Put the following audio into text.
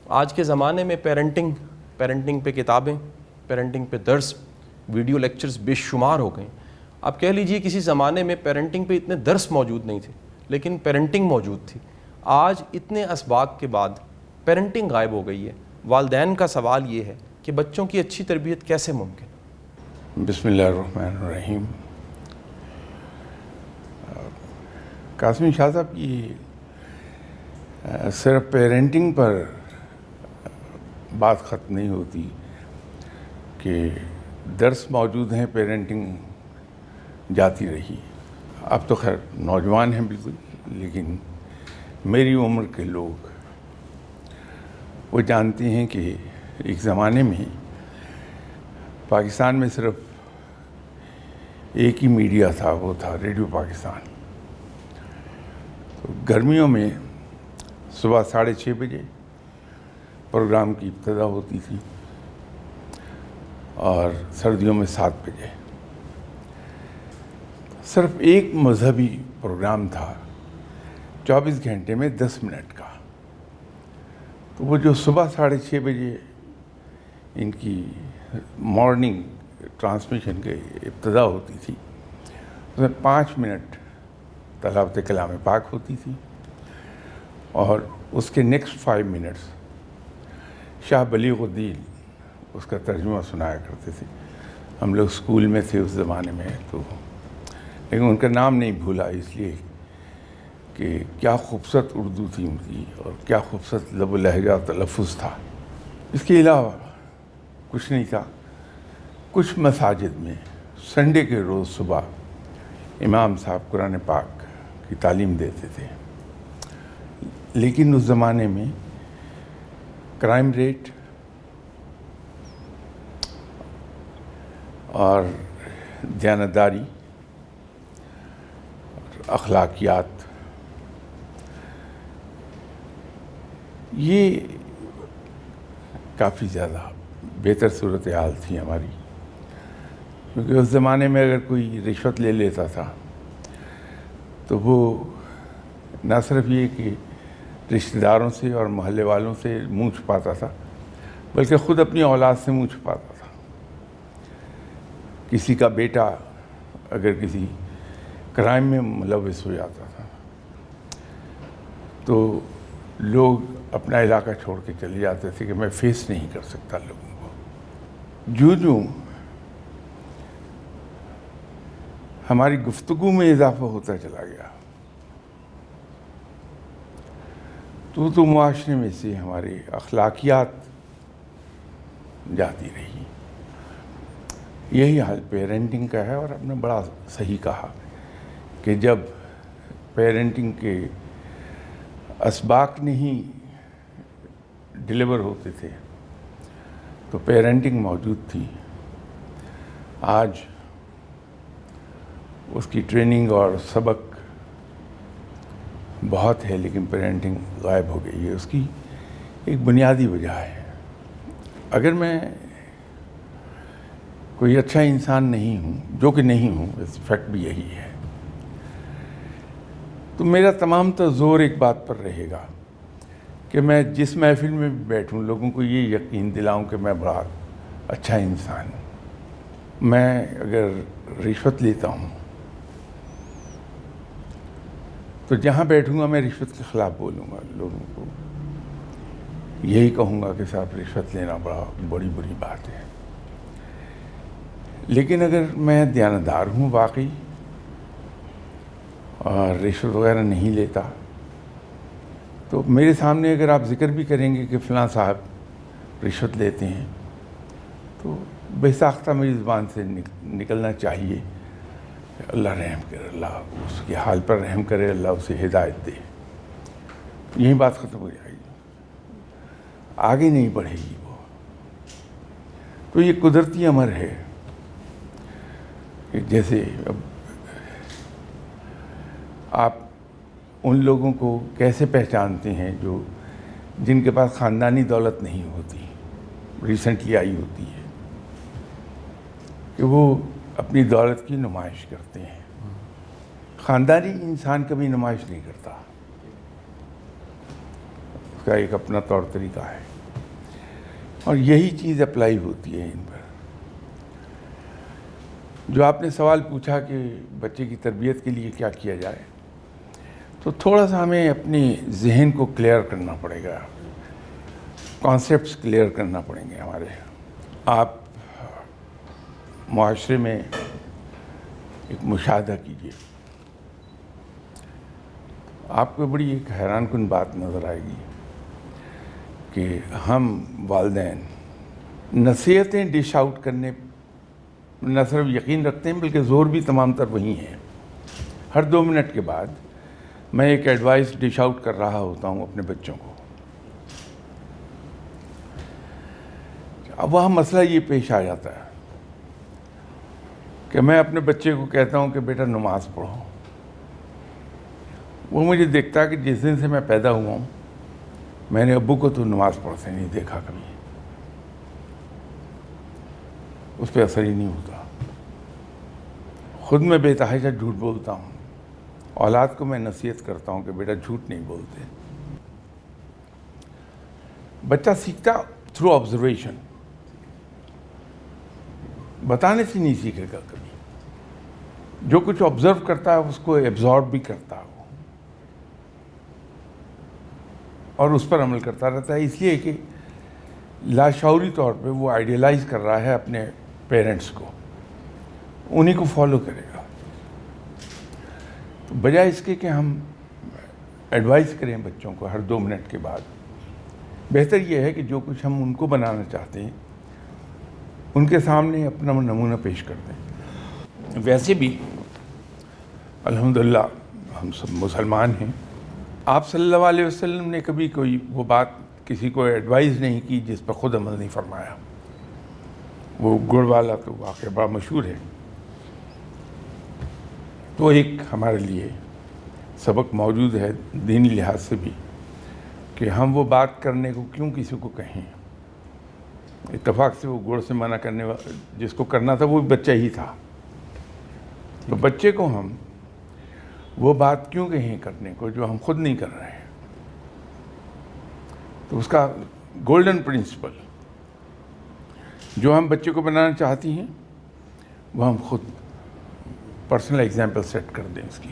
آج کے زمانے میں پیرنٹنگ پہ کتابیں، پیرنٹنگ پہ درس، ویڈیو لیکچرز بے شمار ہو گئے. آپ کہہ لیجئے کسی زمانے میں پیرنٹنگ پہ اتنے درس موجود نہیں تھے لیکن پیرنٹنگ موجود تھی. آج اتنے اسباق کے بعد پیرنٹنگ غائب ہو گئی ہے. والدین کا سوال یہ ہے کہ بچوں کی اچھی تربیت کیسے ممکن؟ بسم اللہ الرحمن الرحیم. قاسمی شاہ صاحب کی صرف پیرنٹنگ پر بات ختم نہیں ہوتی کہ درس موجود ہیں، پیرنٹنگ جاتی رہی. اب تو خیر نوجوان ہیں بالکل، لیکن میری عمر کے لوگ وہ جانتے ہیں کہ ایک زمانے میں پاکستان میں صرف ایک ہی میڈیا تھا، وہ تھا ریڈیو پاکستان. تو گرمیوں میں صبح 6:30 بجے پروگرام کی ابتدا ہوتی تھی اور سردیوں میں 7 بجے. صرف ایک مذہبی پروگرام تھا 24 گھنٹے میں 10 منٹ کا. تو وہ جو صبح 6:30 بجے ان کی مارننگ ٹرانسمیشن کے ابتدا ہوتی تھی، اس میں 5 منٹ تلاوت کلام پاک ہوتی تھی اور اس کے نیکسٹ 5 منٹس شاہ بلیغ الدین اس کا ترجمہ سنایا کرتے تھے. ہم لوگ اسکول میں تھے اس زمانے میں، تو لیکن ان کا نام نہیں بھولا اس لیے کہ کیا خوبصورت اردو تھی ان کی اور کیا خوبصورت لب و لہجہ تلفظ تھا. اس کے علاوہ کچھ نہیں تھا. کچھ مساجد میں سنڈے کے روز صبح امام صاحب قرآن پاک کی تعلیم دیتے تھے، لیکن اس زمانے میں کرائم ریٹ اور دیانتداری، اخلاقیات، یہ کافی زیادہ بہتر صورتحال تھی ہماری. کیونکہ اس زمانے میں اگر کوئی رشوت لے لیتا تھا تو وہ نہ صرف یہ کہ رشتہ داروں سے اور محلے والوں سے منہ چھپاتا تھا، بلکہ خود اپنی اولاد سے منہ چھپاتا تھا. کسی کا بیٹا اگر کسی کرائم میں ملوث ہو جاتا تھا تو لوگ اپنا علاقہ چھوڑ کے چلے جاتے تھے کہ میں فیس نہیں کر سکتا لوگوں کو. جو ہماری گفتگو میں اضافہ ہوتا چلا گیا تو معاشرے میں سے ہمارے اخلاقیات جاتی رہی. یہی حال پیرنٹنگ کا ہے. اور آپ نے بڑا صحیح کہا کہ جب پیرنٹنگ کے اسباق نہیں ڈیلیور ہوتے تھے تو پیرنٹنگ موجود تھی. آج اس کی ٹریننگ اور سبق بہت ہے لیکن پیرنٹنگ غائب ہو گئی ہے. اس کی ایک بنیادی وجہ ہے. اگر میں کوئی اچھا انسان نہیں ہوں، جو کہ نہیں ہوں، اس فیکٹ بھی یہی ہے، تو میرا تمام تر زور ایک بات پر رہے گا کہ میں جس محفل میں بھی بیٹھوں لوگوں کو یہ یقین دلاؤں کہ میں بڑا اچھا انسان ہوں. میں اگر رشوت لیتا ہوں تو جہاں بیٹھوں گا میں رشوت کے خلاف بولوں گا. لوگوں کو یہی کہوں گا کہ صاحب رشوت لینا بڑی بری بات ہے. لیکن اگر میں دیانتدار ہوں واقعی اور رشوت وغیرہ نہیں لیتا تو میرے سامنے اگر آپ ذکر بھی کریں گے کہ فلاں صاحب رشوت لیتے ہیں تو بے ساختہ میری زبان سے نکلنا چاہیے اللہ رحم کرے، اللہ اس کے حال پر رحم کرے، اللہ اسے ہدایت دے. یہی بات ختم ہو جائے گی، آگے نہیں بڑھے گی وہ. تو یہ قدرتی امر ہے کہ جیسے اب آپ ان لوگوں کو کیسے پہچانتے ہیں جن کے پاس خاندانی دولت نہیں ہوتی، ریسنٹلی آئی ہوتی ہے، کہ وہ اپنی دولت کی نمائش کرتے ہیں. خاندانی انسان کبھی نمائش نہیں کرتا، اس کا ایک اپنا طور طریقہ ہے. اور یہی چیز اپلائی ہوتی ہے ان پر. جو آپ نے سوال پوچھا کہ بچے کی تربیت کے لیے کیا کیا جائے، تو تھوڑا سا ہمیں اپنے ذہن کو کلیئر کرنا پڑے گا، کانسیپٹس کلیئر کرنا پڑیں گے ہمارے. آپ معاشرے میں ایک مشاہدہ کیجیے، آپ کو بڑی ایک حیران کن بات نظر آئے گی کہ ہم والدین نصیحتیں ڈش آؤٹ کرنے نہ صرف یقین رکھتے ہیں بلکہ زور بھی تمام تر وہی ہیں. ہر 2 منٹ کے بعد میں ایک ایڈوائس ڈش آؤٹ کر رہا ہوتا ہوں اپنے بچوں کو. اب وہاں مسئلہ یہ پیش آ جاتا ہے کہ میں اپنے بچے کو کہتا ہوں کہ بیٹا نماز پڑھو. وہ مجھے دیکھتا ہے کہ جس دن سے میں پیدا ہوا ہوں میں نے ابو کو تو نماز پڑھتے نہیں دیکھا کبھی. اس پہ اثر ہی نہیں ہوتا. خود میں بے تحاشا جھوٹ بولتا ہوں. اولاد کو میں نصیحت کرتا ہوں کہ بیٹا جھوٹ نہیں بولتے. بچہ سیکھتا تھرو آبزرویشن، بتانے سے نہیں سیکھے گا کبھی. جو کچھ آبزرو کرتا ہے اس کو ایبزارب بھی کرتا ہے وہ، اور اس پر عمل کرتا رہتا ہے. اس لیے کہ لاشعوری طور پہ وہ آئیڈیلائز کر رہا ہے اپنے پیرنٹس کو، انہی کو فالو کرے گا. تو بجائے اس کے کہ ہم ایڈوائز کریں بچوں کو ہر 2 منٹ کے بعد، بہتر یہ ہے کہ جو کچھ ہم ان کو بنانا چاہتے ہیں ان کے سامنے اپنا نمونہ پیش کر دیں. ویسے بھی الحمدللہ ہم سب مسلمان ہیں. آپ صلی اللہ علیہ وسلم نے کبھی کوئی وہ بات کسی کو ایڈوائز نہیں کی جس پر خود عمل نہیں فرمایا. وہ گڑ والا تو واقعہ بڑا مشہور ہے. تو ایک ہمارے لیے سبق موجود ہے دینی لحاظ سے بھی کہ ہم وہ بات کرنے کو کیوں کسی کو کہیں. اتفاق سے وہ گڑ سے منع کرنے والا جس کو کرنا تھا وہ بچہ ہی تھا. تو بچے کو ہم وہ بات کیوں کہیں کرنے کو جو ہم خود نہیں کر رہے ہیں. تو اس کا گولڈن پرنسپل جو ہم بچے کو بنانا چاہتی ہیں وہ ہم خود پرسنل ایگزامپل سیٹ کر دیں اس کی.